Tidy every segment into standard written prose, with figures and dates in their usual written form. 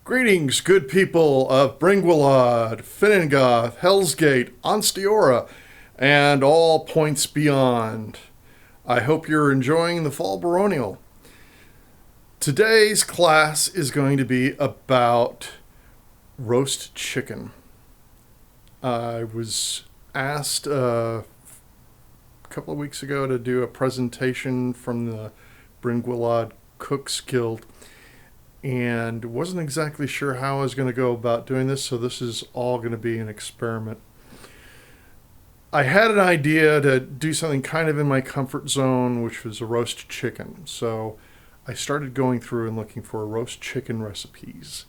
Greetings, good people of Bryn Gwlad, Finningoth, Hellsgate, Onsteora, and all points beyond. I hope you're enjoying the fall Baronial. Today's class is going to be about roast chicken. I was asked a couple of weeks ago to do a presentation from the Bryn Gwlad Cooks Guild, and wasn't exactly sure how I was going to go about doing this, so this is all going to be an experiment. I had an idea to do something kind of in my comfort zone, which was a roast chicken. So I started going through and looking for roast chicken recipes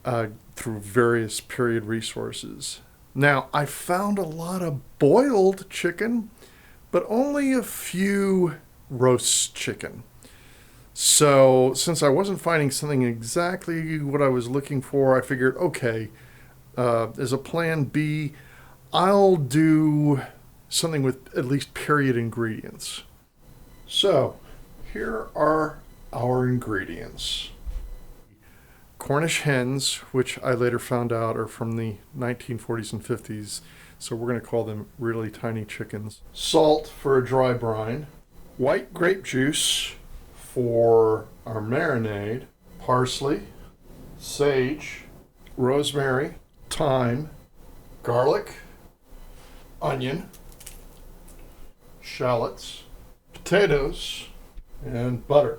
through various period resources. Now, I found a lot of boiled chicken, but only a few roast chicken. So since I wasn't finding something exactly what I was looking for, I figured, okay, as a plan B, I'll do something with at least period ingredients. So here are our ingredients. Cornish hens, which I later found out are from the 1940s and 50s, so we're going to call them really tiny chickens. Salt for a dry brine. White grape juice for our marinade. Parsley, sage, rosemary, thyme, garlic, onion, shallots, potatoes, and butter.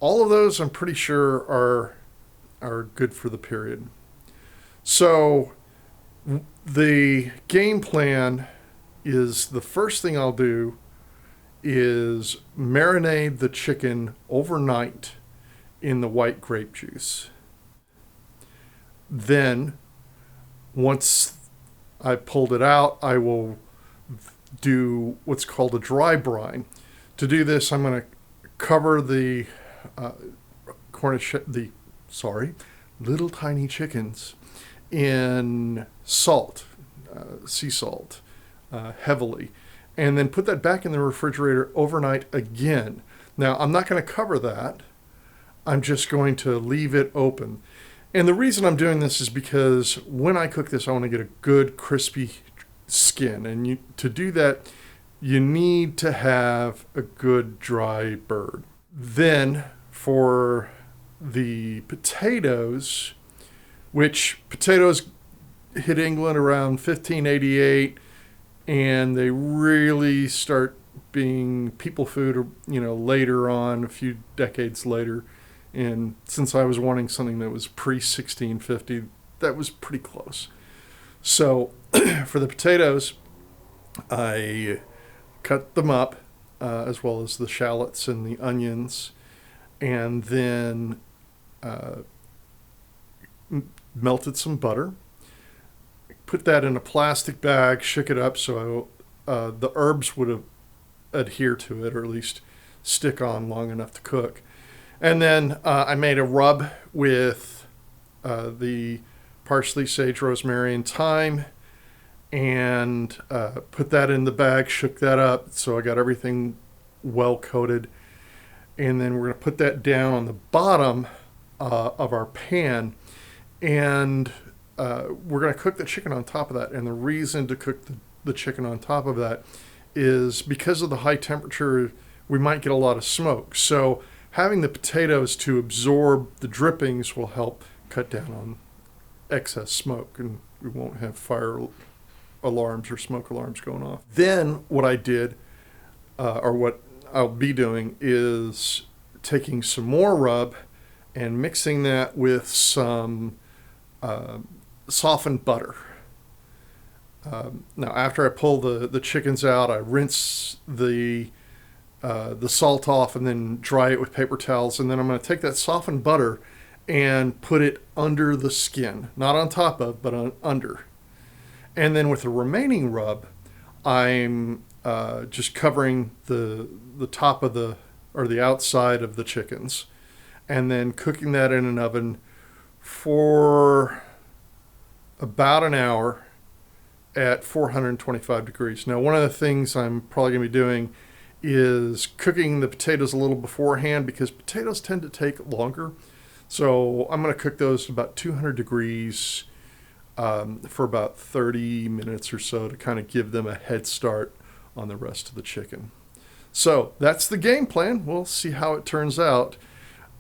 All of those I'm pretty sure are good for the period. So the game plan is, the first thing I'll do is marinate the chicken overnight in the white grape juice. Then, once I pulled it out, I will do what's called a dry brine. To do this, I'm going to cover the little tiny chickens in salt, sea salt, heavily, and then put that back in the refrigerator overnight again. Now, I'm not going to cover that. I'm just going to leave it open. And the reason I'm doing this is because when I cook this, I want to get a good crispy skin. And to do that, you need to have a good dry bird. Then for the potatoes, which potatoes hit England around 1588, and they really start being people food, later on, a few decades later. And since I was wanting something that was pre-1650, that was pretty close. So for the potatoes, I cut them up, as well as the shallots and the onions, and then melted some butter. Put that in a plastic bag, shook it up so the herbs would adhere to it, or at least stick on long enough to cook. And then I made a rub with the parsley, sage, rosemary, and thyme, and put that in the bag, shook that up so I got everything well coated. And then we're going to put that down on the bottom of our pan, and we're going to cook the chicken on top of that. And the reason to cook the chicken on top of that is because of the high temperature, we might get a lot of smoke. So having the potatoes to absorb the drippings will help cut down on excess smoke, and we won't have fire alarms or smoke alarms going off. Then what I did, or what I'll be doing, is taking some more rub and mixing that with some softened butter. Now, after I pull the chickens out, I rinse the salt off and then dry it with paper towels. And then I'm going to take that softened butter and put it under the skin, not on top of, but under. And then with the remaining rub, I'm just covering the top of the outside of the chickens, and then cooking that in an oven for about an hour at 425 degrees. Now, one of the things I'm probably going to be doing is cooking the potatoes a little beforehand, because potatoes tend to take longer. So I'm going to cook those at about 200 degrees for about 30 minutes or so to kind of give them a head start on the rest of the chicken. So that's the game plan. We'll see how it turns out.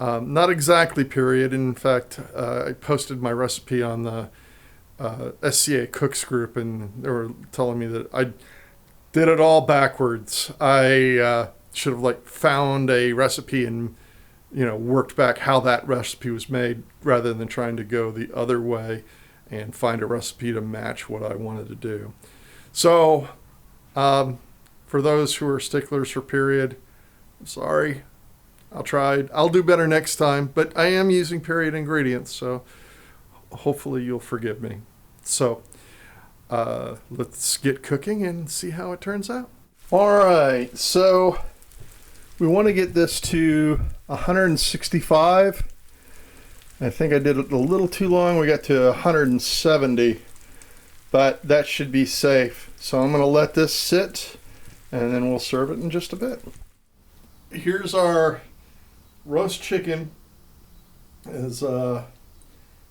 Not exactly period. In fact, I posted my recipe on the SCA Cooks group, and they were telling me that I did it all backwards. I should have found a recipe and worked back how that recipe was made rather than trying to go the other way and find a recipe to match what I wanted to do. So for those who are sticklers for period, I'm sorry. I'll do better next time, but I am using period ingredients, so hopefully you'll forgive me. So let's get cooking and see how it turns out. All right, so we want to get this to 165. I think I did it a little too long. We got to 170, but that should be safe. So I'm going to let this sit, and then we'll serve it in just a bit. Here's our roast chicken. As I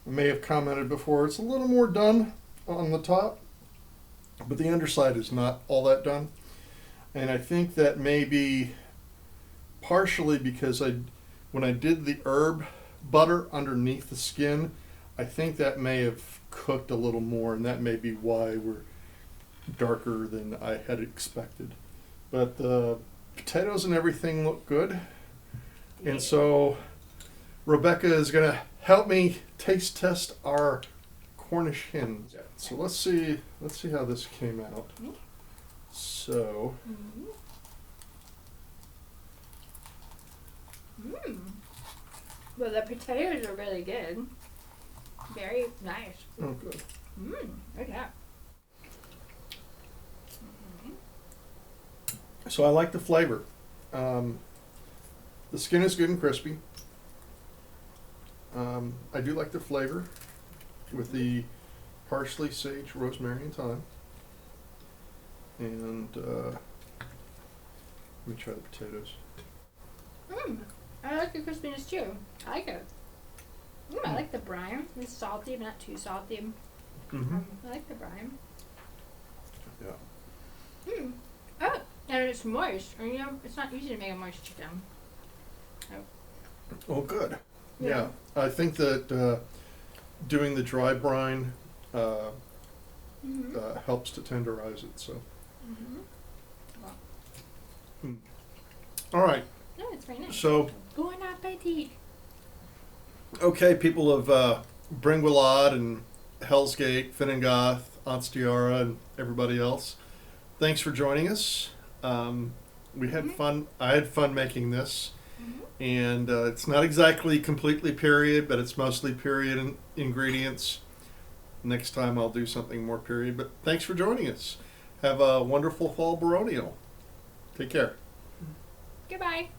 may have commented before, it's a little more done on the top, but the underside is not all that done. And I think that may be partially because when I did the herb butter underneath the skin, I think that may have cooked a little more, and that may be why we're darker than I had expected. But the potatoes and everything look good. And so Rebecca is going to help me taste test our Cornish hens. So let's see how this came out. So Well, the potatoes are really good. Very nice. Oh, good. Look at that. So I like the flavor. The skin is good and crispy. I do like the flavor with the parsley, sage, rosemary, and thyme. And let me try the potatoes. I like the crispiness too. I like it. I like the brine. It's salty, but not too salty. I like the brine. Yeah. Oh, and it's moist. Or, it's not easy to make a moist chicken. Oh, good. Yeah. I think that doing the dry brine helps to tenderize it. So. All right. No, it's very nice. So. Bon appetit. Okay, people of Bryn Gwlad and Hell's Gate, Finnegath, Anstiara, and everybody else, thanks for joining us. We had fun. I had fun making this. And it's not exactly completely period, but it's mostly period ingredients. Next time I'll do something more period. But thanks for joining us. Have a wonderful fall Baronial. Take care. Goodbye.